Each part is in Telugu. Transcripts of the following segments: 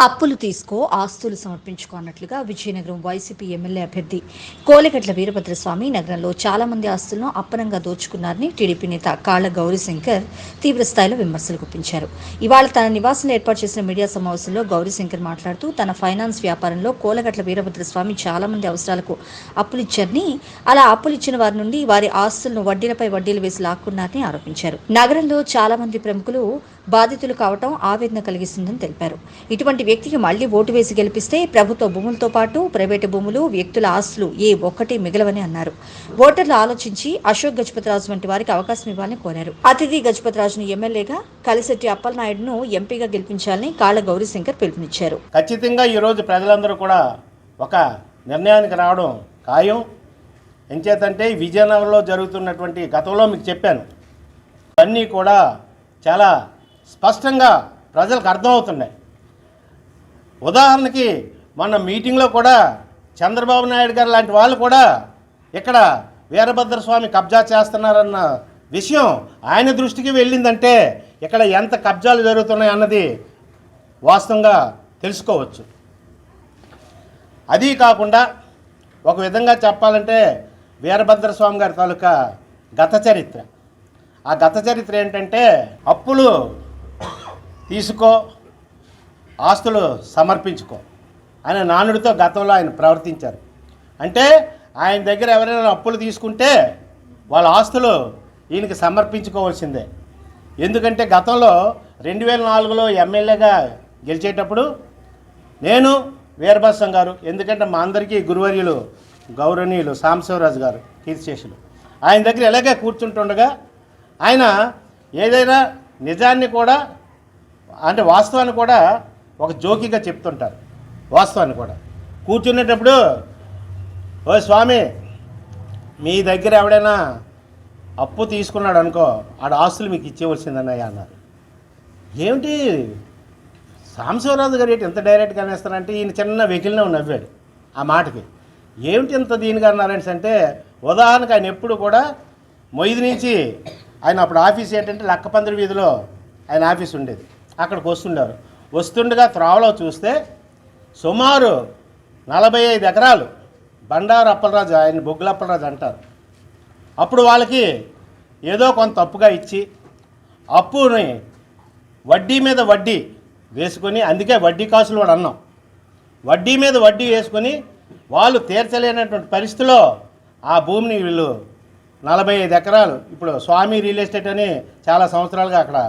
అప్పులు తీసుకో ఆస్తులు సమర్పించుకో అన్నట్లుగా విజయనగరం వైసీపీ ఎమ్మెల్యే అభ్యర్థి కోలెగట్ల వీరభద్రస్వామి నగరంలో చాలా మంది ఆస్తులను అప్పనంగా దోచుకున్నారని టీడీపీ నేత కాళ్ల గౌరీశంకర్ తీవ్రస్థాయిలో విమర్శలు గుప్పించారు. ఇవాళ తన నివాసంలో ఏర్పాటు చేసిన మీడియా సమావేశంలో గౌరీశంకర్ మాట్లాడుతూ తన ఫైనాన్స్ వ్యాపారంలో కోలెగట్ల వీరభద్రస్వామి చాలా మంది అవసరాలకు అప్పులిచ్చారని, అలా అప్పులిచ్చిన వారి నుండి వారి ఆస్తులను వడ్డీలపై వడ్డీలు వేసి లాక్కున్నారని ఆరోపించారు. నగరంలో చాలా మంది ప్రముఖులు బాధితులు కావటం ఆవేదన కలిగిస్తుందని తెలిపారు. ఇటువంటి వ్యక్తికి మళ్లీ ఓటు వేసి గెలిపిస్తే ప్రభుత్వ భూములతో పాటు ప్రైవేటు భూములు, వ్యక్తుల ఆస్తులు ఏ ఒక్కటి మిగలవని అన్నారు. ఓటర్లు ఆలోచించి అశోక్ గజపతిరాజు వంటి వారికి అవకాశం ఇవ్వాలని కోరారు. అతిథి గజపతిరాజును ఎమ్మెల్యేగా, కలిశెట్టి అప్పలనాయుడును ఎంపీగా గెలిపించాలని కాళ్ల గౌరీశంకర్ పిలుపునిచ్చారు. ఖచ్చితంగా ఈరోజు ప్రజలందరూ కూడా ఒక నిర్ణయానికి రావడం ఖాయం. ఎంచేతంటే విజయనగరంలో జరుగుతున్నటువంటి గతంలో మీకు చెప్పాను, అన్నీ కూడా చాలా స్పష్టంగా ప్రజలకు అర్థమవుతున్నాయి. ఉదాహరణకి మన మీటింగ్లో కూడా చంద్రబాబు నాయుడు గారు లాంటి వాళ్ళు కూడా ఇక్కడ వీరభద్రస్వామి కబ్జా చేస్తున్నారన్న విషయం ఆయన దృష్టికి వెళ్ళిందంటే ఇక్కడ ఎంత కబ్జాలు జరుగుతున్నాయి అన్నది వాస్తవంగా తెలుసుకోవచ్చు. అది కాకుండా ఒక విధంగా చెప్పాలంటే వీరభద్రస్వామి గారి తాలూకా గత చరిత్ర, ఆ గత చరిత్ర ఏంటంటే అప్పులు తీసుకో ఆస్తులు సమర్పించుకో అనే నానుడితో గతంలో ఆయన ప్రవర్తించారు. అంటే ఆయన దగ్గర ఎవరైనా అప్పులు తీసుకుంటే వాళ్ళ ఆస్తులు ఈయనకి సమర్పించుకోవాల్సిందే. ఎందుకంటే గతంలో 2004లో ఎమ్మెల్యేగా గెలిచేటప్పుడు నేను వీరభద్రం గారు, ఎందుకంటే మా అందరికీ గురువర్యులు గౌరవనీయులు సాంబశివరాజు గారు కీర్తిశేషులు, ఆయన దగ్గర ఎలాగే కూర్చుంటుండగా ఆయన ఏదైనా నిజాన్ని కూడా అంటే వాస్తవాన్ని కూడా ఒక జోకిగా చెప్తుంటారు. వాస్తవాన్ని కూడా కూర్చునేటప్పుడు, ఓ స్వామి మీ దగ్గర ఎవడైనా అప్పు తీసుకున్నాడు అనుకో ఆడ ఆస్తులు మీకు ఇచ్చేవలసిందన్నయ్య అన్నారు. ఏమిటి సాంబశివరాజు గారు ఏంటి ఎంత డైరెక్ట్గా అనేస్తారంటే ఈయన చిన్న వెకిలినే నవ్వాడు ఆ మాటకి. ఏమిటి ఇంత దీనిగా అన్నారని అంటే, ఉదాహరణకు ఆయన ఎప్పుడు కూడా మొయ్యి నుంచి ఆయన అప్పుడు ఆఫీస్ ఏంటంటే లక్కపందిరి వీధిలో ఆయన ఆఫీస్ ఉండేది, అక్కడికి వస్తుండారు. వస్తుండగా త్రోవలో చూస్తే సుమారు 45 ఎకరాలు బండారు అప్పలరాజు, ఆయన బొగ్గుల అప్పలరాజు అంటారు. అప్పుడు వాళ్ళకి ఏదో కొంత అప్పుగా ఇచ్చి అప్పుని వడ్డీ మీద వడ్డీ వేసుకొని, అందుకే వడ్డీ కాసులు కూడా అన్నాం, వడ్డీ మీద వడ్డీ వేసుకొని వాళ్ళు తీర్చలేనటువంటి పరిస్థితిలో ఆ భూమిని వీళ్ళు 45 ఎకరాలు ఇప్పుడు స్వామి రియల్ ఎస్టేట్ అని చాలా సంవత్సరాలుగా అక్కడ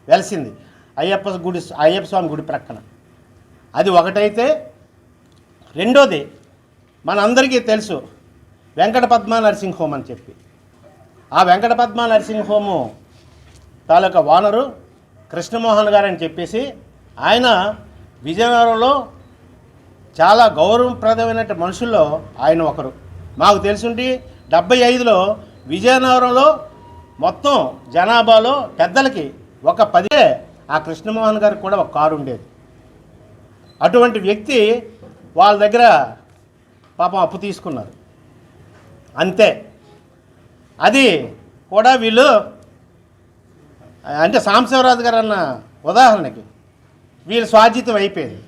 వెలిసింది, అయ్యప్ప స్వామి గుడి ప్రక్కన. అది ఒకటైతే, రెండోది మనందరికీ తెలుసు వెంకట పద్మ నర్సింగ్ హోమ్ అని చెప్పి, ఆ వెంకట పద్మ నర్సింగ్ హోము తాలూకా ఓనరు కృష్ణమోహన్ గారు అని చెప్పేసి ఆయన విజయనగరంలో చాలా గౌరవప్రదమైన మనుషుల్లో ఆయన ఒకరు. మాకు తెలుసుండి 75లో విజయనగరంలో మొత్తం జనాభాలో పెద్దలకి ఒక 10 ఆ కృష్ణమోహన్ గారికి కూడా ఒక కారు ఉండేది. అటువంటి వ్యక్తి వాళ్ళ దగ్గర పాపం అప్పు తీసుకున్నారు అంతే. అది కూడా వీళ్ళు అంటే సాంబశివరాజు గారు అన్న ఉదాహరణకి వీళ్ళు స్వాధీతం అయిపోయింది.